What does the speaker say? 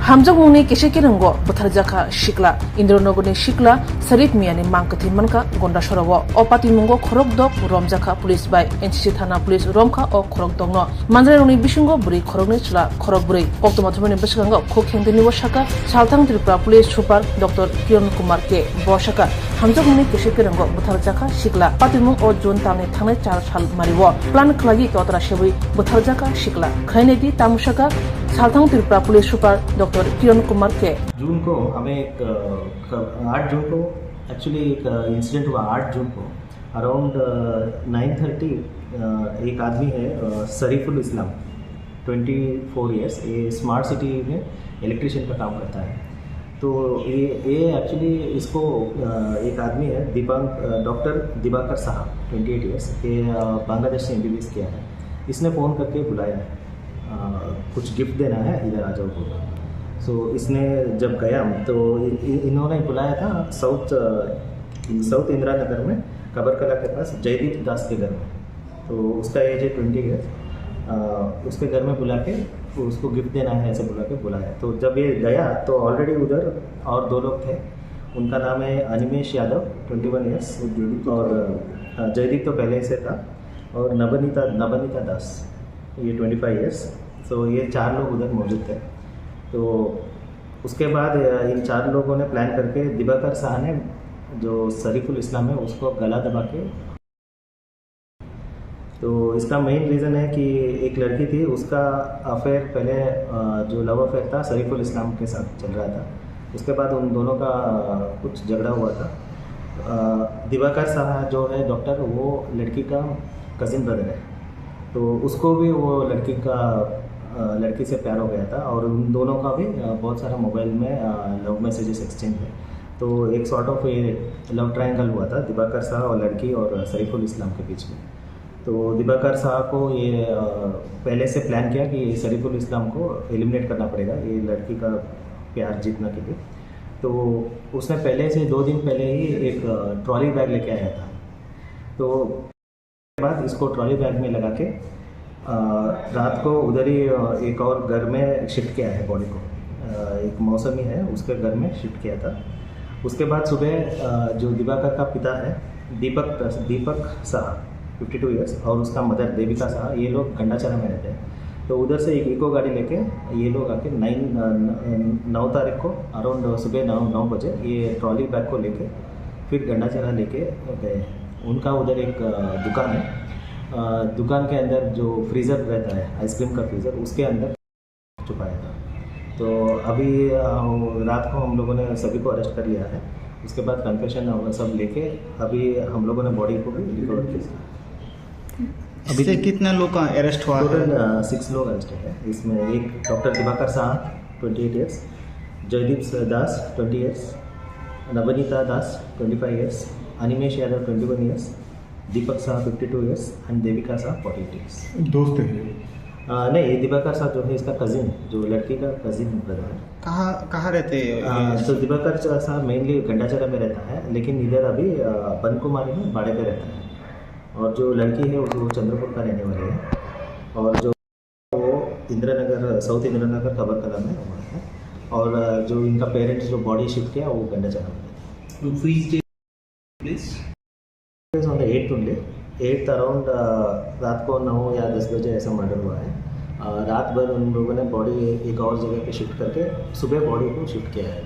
Hamjagmungni Keshekirango, Butarjaka Shikla, Indronogoni Shikla, Sarit Miani Mankati Manka, Gonda Shorogo, Opatimungo, Korokdok, Romjaka Police by NCC Thana Police Romka or Korokdogno, Mandaroni Bishungo, Buri Koronichla, Korokburi, Optomatomani Bishanga, Kokendini Washaka, Saltang Tripura Police Super, Dr. Kion Kumar K. Boshaka, Hamjagmungni Keshekirango, Butarjaka Shikla, Patimung or Jun Tani Tane Charles Mariwo, Plan Klagi Totra Shevi, Butarjaka Shikla, Khainedi Tamushaka, Salthang Tripura police super doctor Kiran Kumar के जून को हमें 8 जून को actually एक incident हुआ 8 जून को around 9:30 एक आदमी है शरीफुल इस्लाम 24 इयर्स ये स्मार्ट सिटी में इलेक्ट्रिशियन का काम करता है। तो ये एक्चुअली इसको एक आदमी है डॉक्टर दिवाकर साहा 28 इयर्स ये बांग्लादेश से MBBS किया है। इसने फ़ोन करके बुलाया है कुछ गिफ्ट देना है इधर आ जाओ को। सो इसने जब गया तो इन्होंने बुलाया था साउथ इंदिरा नगर में कबरकला के पास जयदीप दास के घर में। तो उसका एज है 20 ईयर्स। उसके घर में बुला के उसको गिफ्ट देना है ऐसे बुला के बुलाया। तो जब ये गया तो ऑलरेडी उधर और 2 लोग थे। उनका नाम है अनिमेश यादव 21 ईयर्स और जयदीप तो पहले से था और नवनीता दास ये 25 ईयर्स। सो ये 4 लोग उधर मौजूद थे। तो उसके बाद इन 4 लोगों ने प्लान करके दिवाकर शाह ने जो शरीफुल इस्लाम है उसको गला दबा के। तो इसका मेन रीज़न है कि एक लड़की थी उसका अफेयर पहले जो लव अफेयर था शरीफुल इस्लाम के साथ चल रहा था। उसके बाद उन दोनों का कुछ झगड़ा हुआ था। दिवाकर शाह जो है डॉक्टर वो लड़की का कज़िन ब्रदर है। तो उसको भी वो लड़की से प्यार हो गया था और उन दोनों का भी बहुत सारा मोबाइल में लव मैसेजेस एक्सचेंज है। तो एक सॉर्ट ऑफ ये लव ट्रायंगल हुआ था दिवाकर शाह और लड़की और शरीफुल इस्लाम के बीच में। तो दिवाकर शाह को ये पहले से प्लान किया कि शरीफुल इस्लाम को एलिमिनेट करना पड़ेगा ये लड़की का प्यार जीतना के लिए। तो उसने पहले से 2 दिन पहले ही एक ट्रॉली बैग लेके आया था। तो बाद इसको ट्रॉली बैग में लगा के रात को उधर ही एक और घर में शिफ्ट किया है बॉडी को। एक मौसमी है उसके घर में शिफ्ट किया था। उसके बाद सुबह जो दिवाकर का पिता है दीपक शाह 52 इयर्स और उसका मदर देविका शाह ये लोग गंडाचरा में रहते हैं। तो उधर से एक इको गाड़ी लेके ये लोग आके 9 तारीख को अराउंड सुबह 9 बजे ये ट्रॉली बैग को लेके फिर गंडाचरा लेके गए। उनका उधर एक दुकान है। दुकान के अंदर जो फ्रीज़र रहता है आइसक्रीम का फ्रीज़र उसके अंदर छुपाया था। तो अभी रात को हम लोगों ने सभी को अरेस्ट कर लिया है। उसके बाद कन्फेशन सब लेके अभी हम लोगों ने बॉडी को भी रिकवर किया। अभी से कितने लोग का अरेस्ट हुआ? टोटल 6 लोग अरेस्ट है। इसमें एक doctor Diwakar Shah 28 years, Jaydeep Das 20 years, Navnita Das 25 years, Animesh Yadav 21 years, Deepak Shah 52 years and Devika Shah 48 years. दोस्त है? नहीं, दिवाकर शाह जो है इसका कजिन जो लड़की का कजिन ब्रदर है। कहाँ रहते हैं? तो दिवाकर शाह मेनली गंडाचरा में रहता है लेकिन इधर अभी बनकुमारी में बाड़े पे रहता है। और जो लड़की है वो चंद्रपुर का रहने वाली है और जो वो साउथ इंदिरा नगर कबरकला में हुआ है। और जो इनका पेरेंट्स जो बॉडी शिफ्ट किया वो गंडाचरा में। On the 8th only 8th around रात को 9 या 10 बजे ऐसा मर्डर हुआ है। रात भर उन लोगों ने बॉडी एक और जगह पे शिफ्ट करके सुबह बॉडी को शिफ्ट किया है।